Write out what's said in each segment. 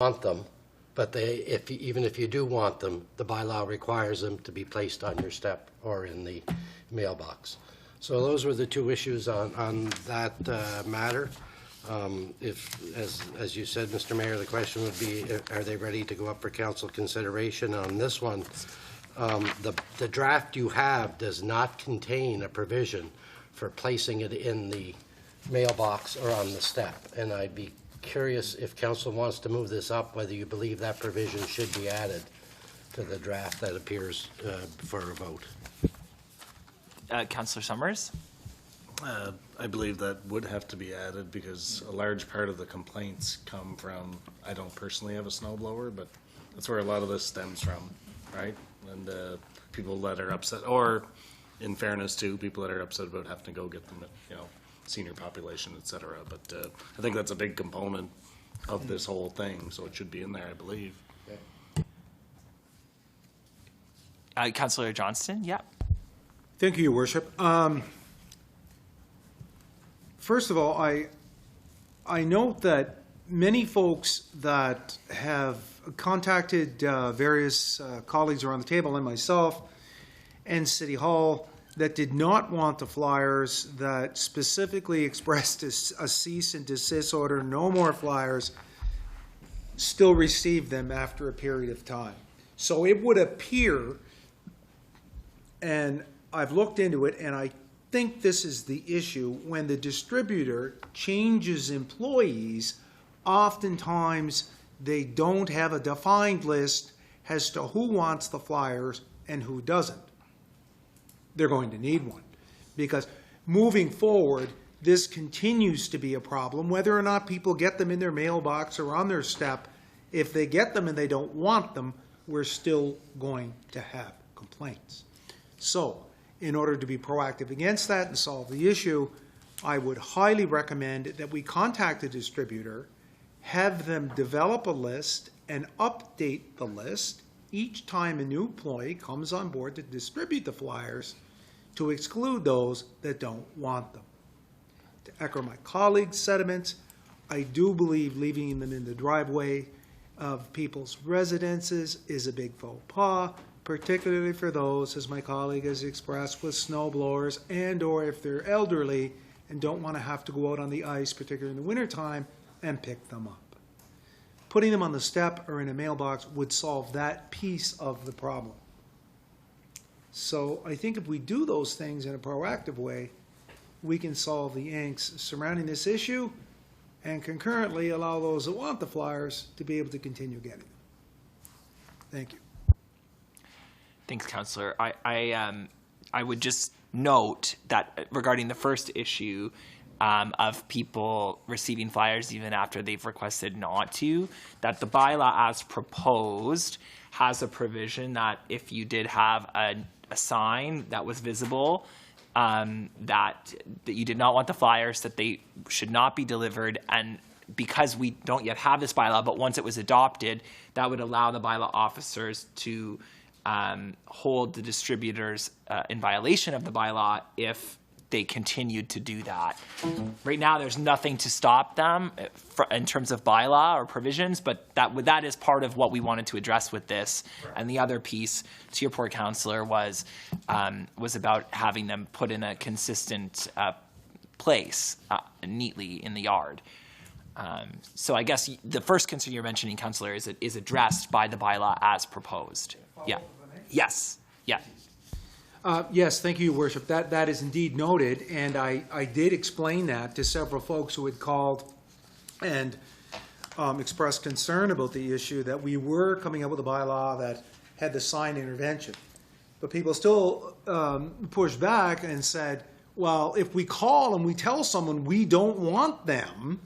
want them, but even if you do want them, the bylaw requires them to be placed on your step or in the mailbox. So those were the two issues on that matter. As you said, Mr. Mayor, the question would be, are they ready to go up for council consideration on this one? The draft you have does not contain a provision for placing it in the mailbox or on the step, and I'd be curious if council wants to move this up, whether you believe that provision should be added to the draft that appears for a vote. Councillor Summers? I believe that would have to be added because a large part of the complaints come from, I don't personally have a snowblower, but that's where a lot of this stems from, right? And people that are upset, or in fairness too, people that are upset about having to go get them, senior population, et cetera. But I think that's a big component of this whole thing, so it should be in there, I believe. Councillor Johnston, yeah. Thank you, Your Worship. First of all, I note that many folks that have contacted various colleagues around the table and myself and City Hall that did not want the flyers, that specifically expressed a cease and desist order, no more flyers, still received them after a period of time. So it would appear, and I've looked into it, and I think this is the issue, when the distributor changes employees, oftentimes they don't have a defined list as to who wants the flyers and who doesn't. They're going to need one, because moving forward, this continues to be a problem, whether or not people get them in their mailbox or on their step. If they get them and they don't want them, we're still going to have complaints. So in order to be proactive against that and solve the issue, I would highly recommend that we contact the distributor, have them develop a list and update the list each time a new employee comes on board to distribute the flyers, to exclude those that don't want them. To echo my colleagues' sentiments, I do believe leaving them in the driveway of people's residences is a big faux pas, particularly for those, as my colleague has expressed, with snow blowers, and or if they're elderly and don't want to have to go out on the ice, particularly in the wintertime, and pick them up. Putting them on the step or in a mailbox would solve that piece of the problem. So I think if we do those things in a proactive way, we can solve the angst surrounding this issue and concurrently allow those that want the flyers to be able to continue getting them. Thank you. Thanks, Councillor. I would just note that regarding the first issue of people receiving flyers even after they've requested not to, that the bylaw as proposed has a provision that if you did have a sign that was visible, that you did not want the flyers, that they should not be delivered. And because we don't yet have this bylaw, but once it was adopted, that would allow the bylaw officers to hold the distributors in violation of the bylaw if they continued to do that. Right now, there's nothing to stop them in terms of bylaw or provisions, but that is part of what we wanted to address with this. Right. And the other piece, to your point, Councillor, was about having them put in a consistent place neatly in the yard. So I guess the first concern you're mentioning, Councillor, is addressed by the bylaw as proposed. Yeah. Yes. Yeah. Yes, thank you, Your Worship. That is indeed noted, and I did explain that to several folks who had called and expressed concern about the issue, that we were coming up with a bylaw that had the sign intervention. But people still pushed back and said, well, if we call and we tell someone we don't want them,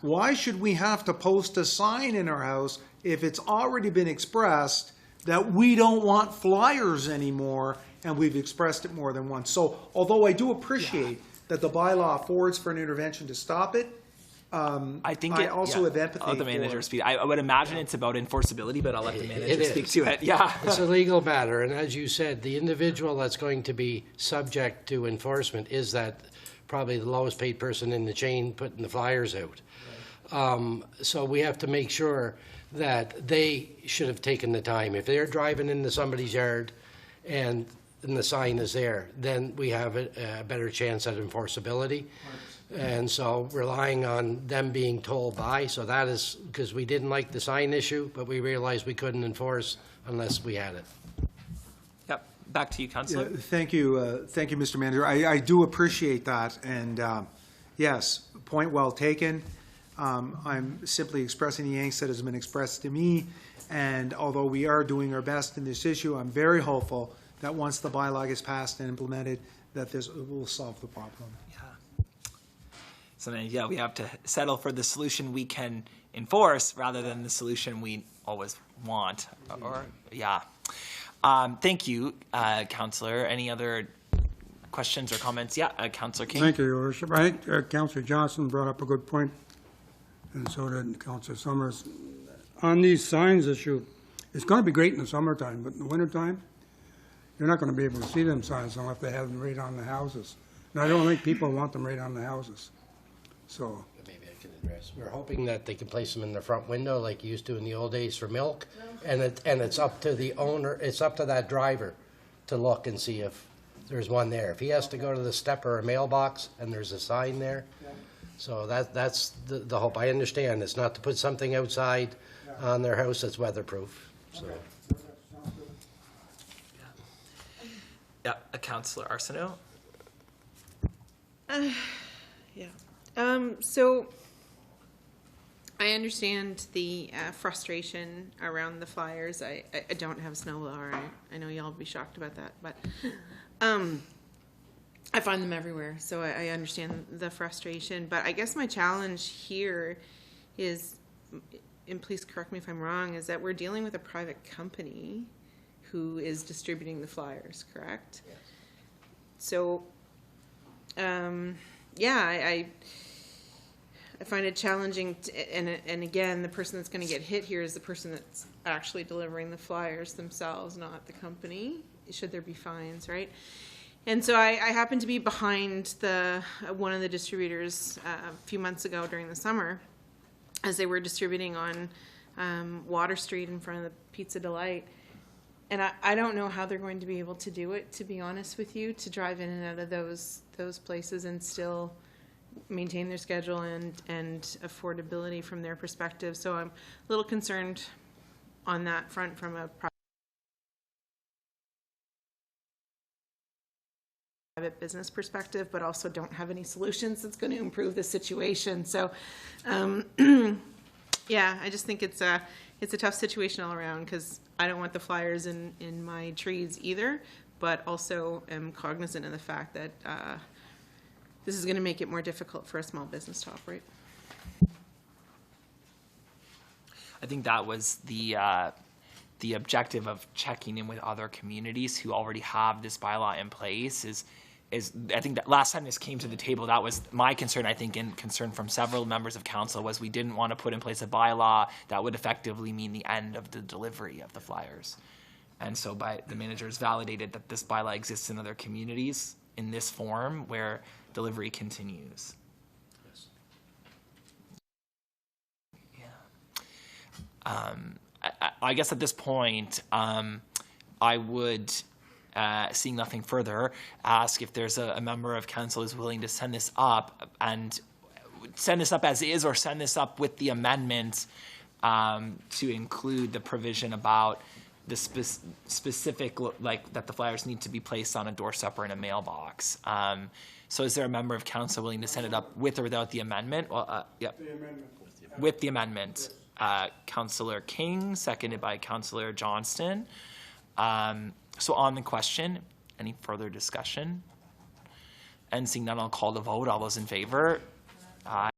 why should we have to post a sign in our house if it's already been expressed that we don't want flyers anymore, and we've expressed it more than once? So although I do appreciate that the bylaw affords for an intervention to stop it, I also have empathy the manager speak. I would imagine it's about enforceability, but I'll let the manager speak to it. Yeah, it's a legal matter, and as you said, the individual that's going to be subject to enforcement is that probably the lowest paid person in the chain putting the flyers out. So we have to make sure that they should have taken the time. If they're driving into somebody's yard and the sign is there, then we have a better chance at enforceability. And so relying on them being told by, so that is, because we didn't like the sign issue, but we realized we couldn't enforce unless we had it. Yep. Back to you, Councillor. Thank you, Mr. Manager. I do appreciate that, and yes, point well taken. I'm simply expressing the angst that has been expressed to me, and although we are doing our best in this issue, I'm very hopeful that once the bylaw is passed and implemented, that this will solve the problem. So then, yeah, we have to settle for the solution we can enforce rather than the solution we always want. Or yeah. Thank you, Councillor. Any other questions or comments? Yeah, Councillor King. Thank you, Your Worship. I think Councillor Johnson brought up a good point, and so did Councillor Summers. On these signs issue, it's going to be great in the summertime, but in the wintertime, you're not going to be able to see them signs unless they have them right on the houses. And I don't think people want them right on the houses. So Maybe I can address. We're hoping that they can place them in the front window like you used to in the old days for milk, and it's up to the owner, it's up to that driver to look and see if there's one there. If he has to go to the step or a mailbox and there's a sign there, so that's the hope. I understand it's not to put something outside on their house that's weatherproof. So. Yeah, Councillor Arsenault. Yeah. So I understand the frustration around the flyers. I don't have a snowblower. I know y'all will be shocked about that, but I find them everywhere. So I understand the frustration. But I guess my challenge here is, and please correct me if I'm wrong, is that we're dealing with a private company who is distributing the flyers, correct? Yes. So, yeah, I find it challenging, and again, the person that's going to get hit here is the person that's actually delivering the flyers themselves, not the company, should there be fines, right? And so I happened to be behind one of the distributors a few months ago during the summer as they were distributing on Water Street in front of the Pizza Delight. And I don't know how they're going to be able to do it, to be honest with you, to drive in and out of those places and still maintain their schedule and affordability from their perspective. So I'm a little concerned on that front from a private business perspective, but also don't have any solutions that's going to improve the situation. So yeah, I just think it's a tough situation all around, because I don't want the flyers in my trees either, but also am cognizant of the fact that this is going to make it more difficult for a small business to operate. I think that was the objective of checking in with other communities who already have this bylaw in place. Is I think that last time this came to the table, that was my concern, I think, and concern from several members of council, was we didn't want to put in place a bylaw that would effectively mean the end of the delivery of the flyers. And so the managers validated that this bylaw exists in other communities in this form where delivery continues. Yes. Yeah. I guess at this point, I would, seeing nothing further, ask if there's a member of council who's willing to send this up, and send this up as is, or send this up with the amendment to include the provision about the specific, like that the flyers need to be placed on a doorstep or in a mailbox. So is there a member of council willing to send it up with or without the amendment? Well, yep. The amendment. With the amendment. Councillor King, seconded by Councillor Johnston. So on the question, any further discussion? And seeing none, I'll call the vote. All those in favor? Aye.